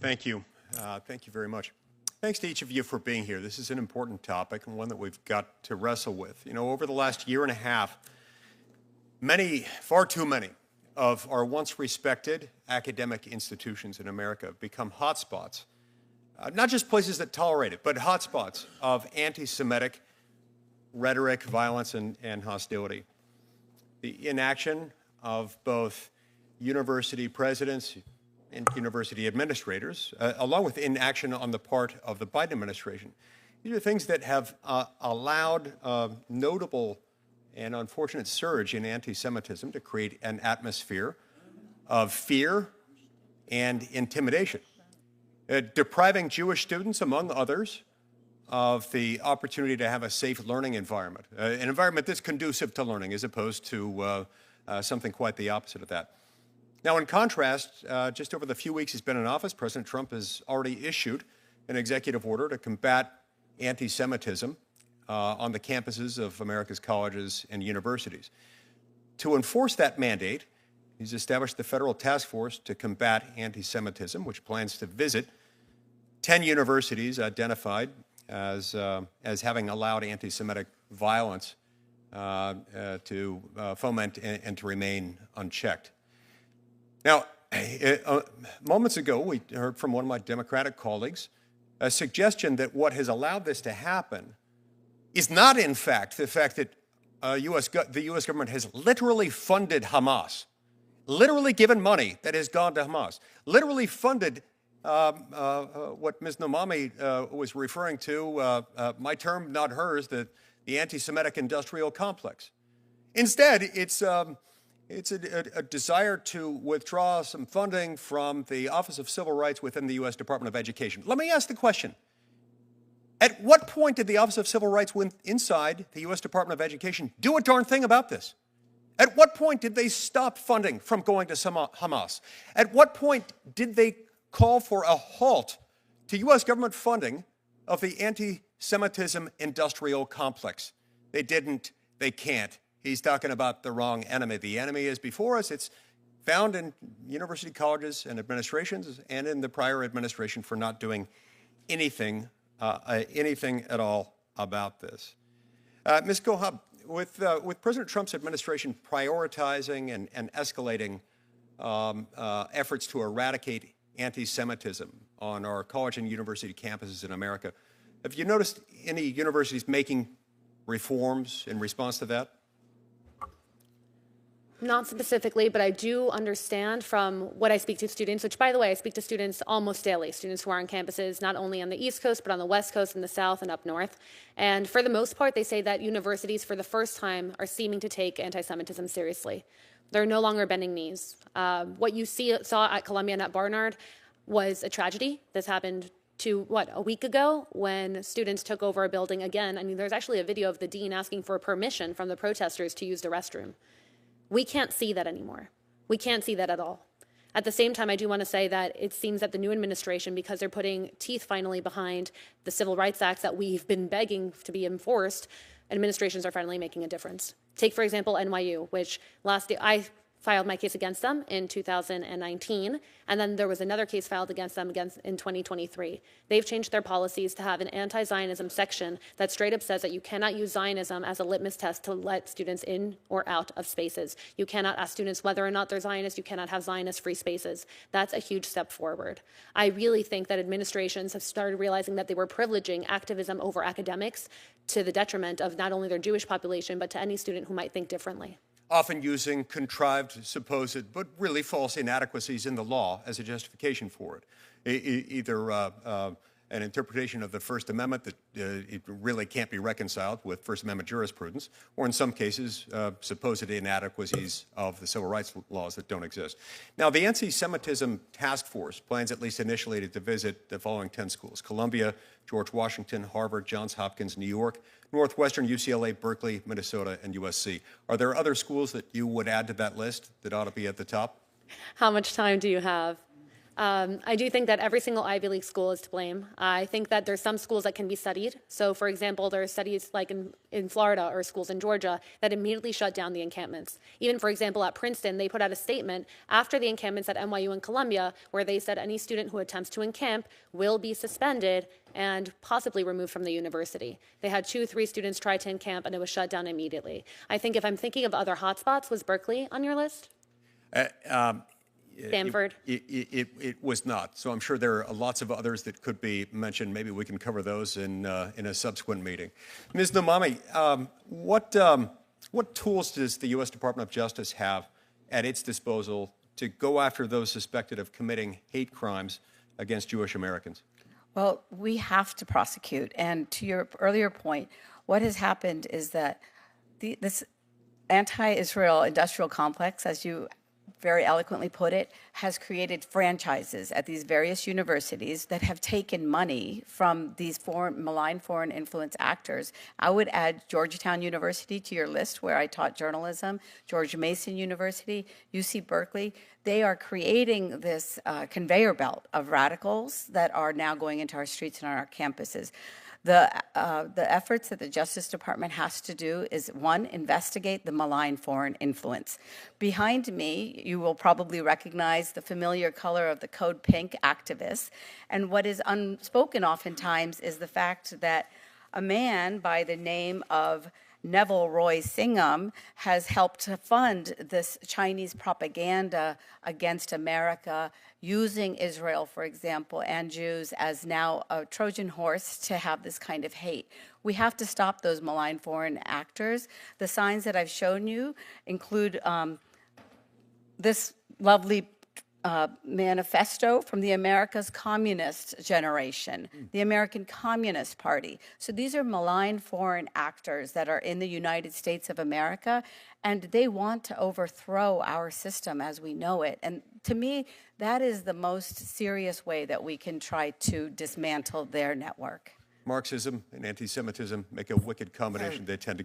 Thank you. Thank you very much. Thanks to each of you for being here. This is an important topic and one that we've got to wrestle with. You know, over the last year and a half, far too many of our once respected academic institutions in America have become hotspots, not just places that tolerate it, but hotspots of anti-Semitic rhetoric, violence, and hostility. The inaction of both university presidents and university administrators, along with inaction on the part of the Biden administration. These are things that have allowed a notable and unfortunate surge in anti-Semitism to create an atmosphere of fear and intimidation, depriving Jewish students, among others, of the opportunity to have a safe learning environment, an environment that's conducive to learning as opposed to something quite the opposite of that. Now, in contrast, just over the few weeks he's been in office, President Trump has already issued an executive order to combat anti-Semitism on the campuses of America's colleges and universities. To enforce that mandate, he's established the Federal Task Force to Combat Anti-Semitism, which plans to visit 10 universities identified as having allowed anti-Semitic violence to foment and to remain unchecked. Now, moments ago, we heard from one of my Democratic colleagues a suggestion that what has allowed this to happen is not, in fact, the fact that the U.S. government has literally funded Hamas, literally given money that has gone to Hamas, literally funded what Ms. Nomami was referring to, my term, not hers, the anti-Semitic industrial complex. Instead, it's a desire to withdraw some funding from the Office of Civil Rights within the U.S. Department of Education. Let me ask the question. At what point did the Office of Civil Rights inside the U.S. Department of Education do a darn thing about this? At what point did they stop funding from going to Hamas? At what point did they call for a halt to U.S. government funding of the anti-Semitism industrial complex? They didn't. They can't. He's talking about the wrong enemy. The enemy is before us. It's found in university colleges and administrations and in the prior administration for not doing anything at all about this. Ms. Gohab, with President Trump's administration prioritizing and escalating efforts to eradicate anti-Semitism on our college and university campuses in America, have you noticed any universities making reforms in response to that? Not specifically, but I do understand from what I speak to students, which, by the way, I speak to students almost daily, students who are on campuses not only on the East Coast, but on the West Coast, in the South, and up North. And for the most part, they say that universities, for the first time, are seeming to take anti-Semitism seriously. They're no longer bending knees. What you saw at Columbia and at Barnard was a tragedy. This happened a week ago when students took over a building again. I mean, there's actually a video of the dean asking for permission from the protesters to use the restroom. We can't see that anymore. We can't see that at all. At the same time, I do want to say that it seems that the new administration, because they're putting teeth finally behind the civil rights acts that we've been begging to be enforced, administrations are finally making a difference. Take, for example, NYU, which I filed my case against them in 2019, and then there was another case filed against them in 2023. They've changed their policies to have an anti-Zionism section that straight up says that you cannot use Zionism as a litmus test to let students in or out of spaces. You cannot ask students whether or not they're Zionists. You cannot have Zionist-free spaces. That's a huge step forward. I really think that administrations have started realizing that they were privileging activism over academics to the detriment of not only their Jewish population, but to any student who might think differently. Often using contrived, supposed, but really false inadequacies in the law as a justification for it. Either an interpretation of the First Amendment that it really can't be reconciled with First Amendment jurisprudence, or in some cases, supposed inadequacies of the civil rights laws that don't exist. Now, the Anti-Semitism Task Force plans, at least initially, to visit the following 10 schools: Columbia, George Washington, Harvard, Johns Hopkins, New York, Northwestern, UCLA, Berkeley, Minnesota, and USC. Are there other schools that you would add to that list that ought to be at the top? How much time do you have? I do think that every single Ivy League school is to blame. I think that there's some schools that can be studied. So, for example, there are studies like in Florida or schools in Georgia that immediately shut down the encampments. Even, for example, at Princeton, they put out a statement after the encampments at NYU and Columbia where they said any student who attempts to encamp will be suspended and possibly removed from the university. They had 2-3 students try to encamp and it was shut down immediately. I think if I'm thinking of other hotspots, was Berkeley on your list? Stanford? It was not. So I'm sure there are lots of others that could be mentioned. Maybe we can cover those in a subsequent meeting. Ms. Nomami, what tools does the U.S. Department of Justice have at its disposal to go after those suspected of committing hate crimes against Jewish Americans? Well, we have to prosecute. And to your earlier point, what has happened is that this anti-Israel industrial complex, as you very eloquently put it, has created franchises at these various universities that have taken money from these malign foreign influence actors. I would add Georgetown University to your list, where I taught journalism, George Mason University, UC Berkeley. They are creating this conveyor belt of radicals that are now going into our streets and on our campuses. The efforts that the Justice Department has to do is, one, investigate the malign foreign influence. Behind me, you will probably recognize the familiar color of the Code Pink activists. And what is unspoken oftentimes is the fact that a man by the name of Neville Roy Singham has helped to fund this Chinese propaganda against America, using Israel, for example, and Jews as now a Trojan horse to have this kind of hate. We have to stop those malign foreign actors. The signs that I've shown you include this lovely manifesto from the America's Communist generation, the American Communist Party. So these are malign foreign actors that are in the United States of America, and they want to overthrow our system as we know it. And to me, that is the most serious way that we can try to dismantle their network. Marxism and anti-Semitism make a wicked combination. They tend to